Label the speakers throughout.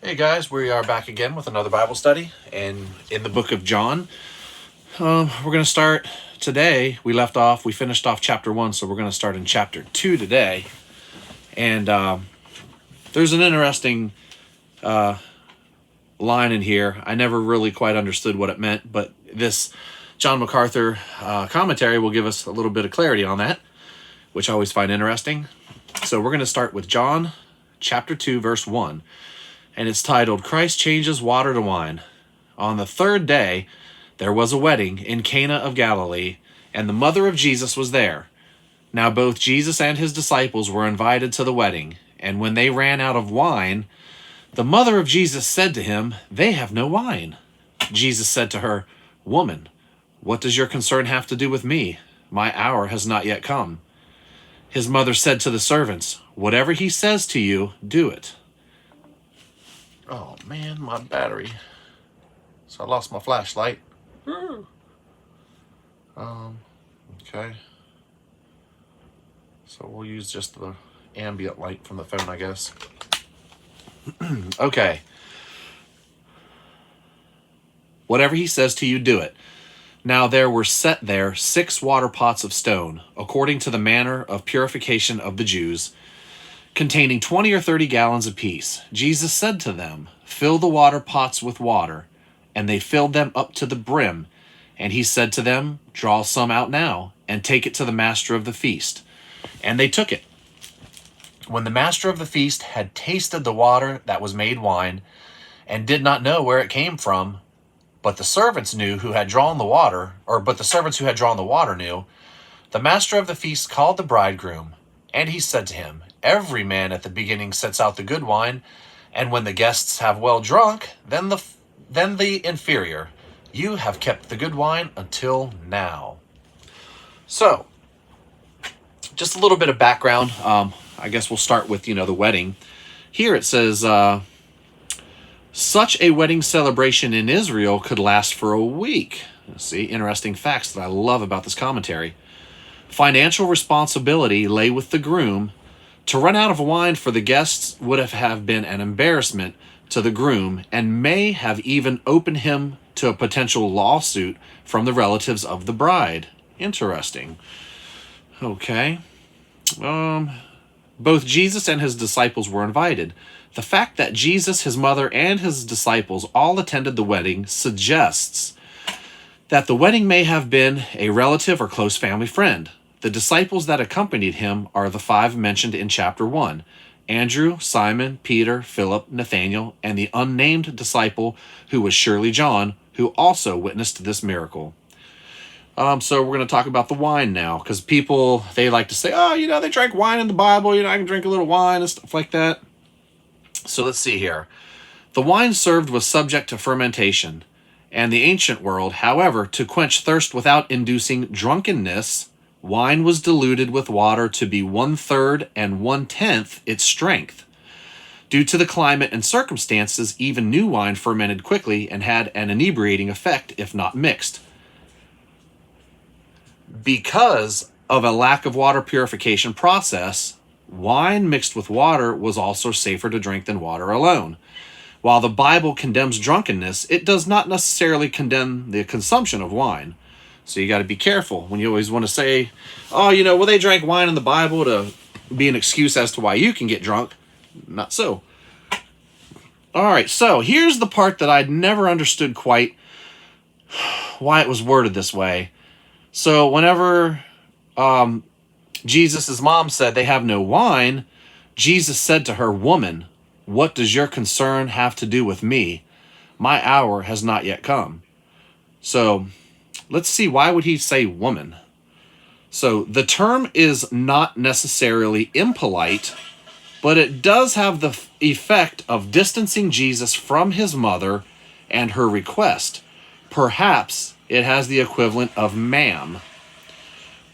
Speaker 1: Hey guys, we are back again with another Bible study, and in the book of John. We're going to start today. We finished off chapter 1, so we're going to start in chapter 2 today. And there's an interesting line in here. I never really quite understood what it meant, but this John MacArthur commentary will give us a little bit of clarity on that, which I always find interesting. So we're going to start with John chapter 2, verse 1. And it's titled, Christ Changes Water to Wine. On the third day, there was a wedding in Cana of Galilee, and the mother of Jesus was there. Now both Jesus and his disciples were invited to the wedding, and when they ran out of wine, the mother of Jesus said to him, "They have no wine." Jesus said to her, "Woman, what does your concern have to do with me? My hour has not yet come." His mother said to the servants, "Whatever he says to you, do it." Oh man, my battery. So I lost my flashlight. Okay. So we'll use just the ambient light from the phone, I guess. Okay. Whatever he says to you, do it. Now there were set there 6 water pots of stone, according to the manner of purification of the Jews, containing 20 or 30 gallons apiece. Jesus said to them, "Fill the water pots with water." And they filled them up to the brim. And he said to them, "Draw some out now, and take it to the master of the feast." And they took it. When the master of the feast had tasted the water that was made wine, and did not know where it came from, but the servants who had drawn the water knew, the master of the feast called the bridegroom, and he said to him, "Every man at the beginning sets out the good wine, and when the guests have well drunk, then the inferior. You have kept the good wine until now." So, just a little bit of background. I guess we'll start with, the wedding. Here it says, such a wedding celebration in Israel could last for a week. See, interesting facts that I love about this commentary. Financial responsibility lay with the groom. To run out of wine for the guests would have been an embarrassment to the groom and may have even opened him to a potential lawsuit from the relatives of the bride. Interesting. Okay. Both Jesus and his disciples were invited. The fact that Jesus, his mother, and his disciples all attended the wedding suggests that the wedding may have been a relative or close family friend. The disciples that accompanied him are the 5 mentioned in chapter 1. Andrew, Simon, Peter, Philip, Nathanael, and the unnamed disciple who was surely John, who also witnessed this miracle. So we're going to talk about the wine now, because people, they like to say, they drank wine in the Bible, I can drink a little wine and stuff like that. So let's see here. The wine served was subject to fermentation, and the ancient world, however, to quench thirst without inducing drunkenness, wine was diluted with water to be 1/3 and 1/10 its strength. Due to the climate and circumstances, even new wine fermented quickly and had an inebriating effect if not mixed. Because of a lack of water purification process, wine mixed with water was also safer to drink than water alone. While the Bible condemns drunkenness, it does not necessarily condemn the consumption of wine. So you got to be careful when you always want to say, they drank wine in the Bible to be an excuse as to why you can get drunk. Not so. All right, so here's the part that I'd never understood quite why it was worded this way. So whenever Jesus' mom said they have no wine, Jesus said to her, "Woman, what does your concern have to do with me? My hour has not yet come." So let's see, why would he say woman? So the term is not necessarily impolite, but it does have the effect of distancing Jesus from his mother and her request. Perhaps it has the equivalent of ma'am.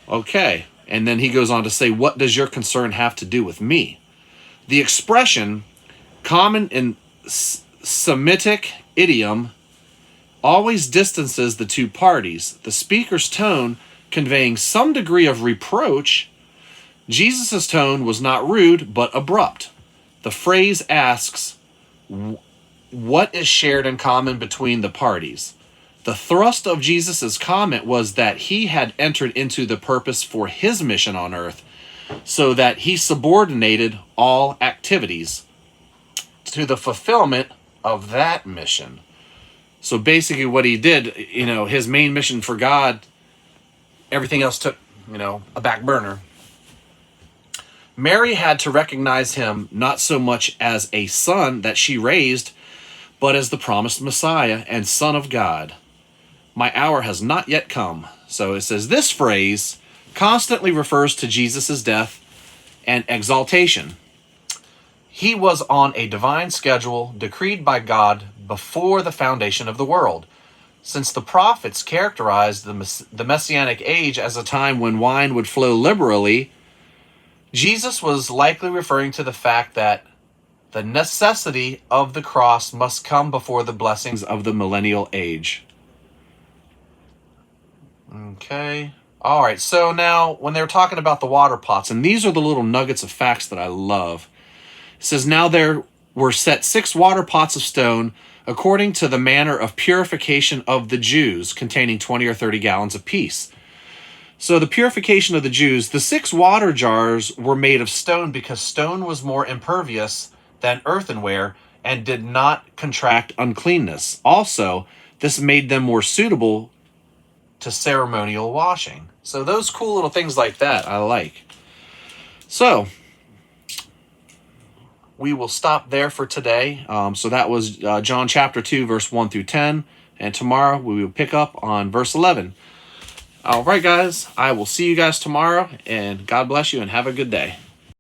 Speaker 1: Okay, and then he goes on to say, "What does your concern have to do with me?" The expression, common in Semitic idiom, always distances the two parties, the speaker's tone conveying some degree of reproach. Jesus' tone was not rude, but abrupt. The phrase asks, what is shared in common between the parties? The thrust of Jesus' comment was that he had entered into the purpose for his mission on earth, so that he subordinated all activities to the fulfillment of that mission. So basically what he did, his main mission for God, everything else took, a back burner. Mary had to recognize him not so much as a son that she raised, but as the promised Messiah and Son of God. My hour has not yet come. So it says this phrase constantly refers to Jesus' death and exaltation. He was on a divine schedule decreed by God before the foundation of the world. Since the prophets characterized the Messianic age as a time when wine would flow liberally, Jesus was likely referring to the fact that the necessity of the cross must come before the blessings of the millennial age. Okay. All right. So now when they're talking about the water pots, and these are the little nuggets of facts that I love. It says, now there were set 6 water pots of stone according to the manner of purification of the Jews, containing 20 or 30 gallons apiece. So the purification of the Jews, the 6 water jars were made of stone because stone was more impervious than earthenware and did not contract uncleanness. Also, this made them more suitable to ceremonial washing. So those cool little things like that I like. So we will stop there for today. So that was John chapter 2, verse 1 through 10. And tomorrow we will pick up on verse 11. All right, guys. I will see you guys tomorrow. And God bless you and have a good day.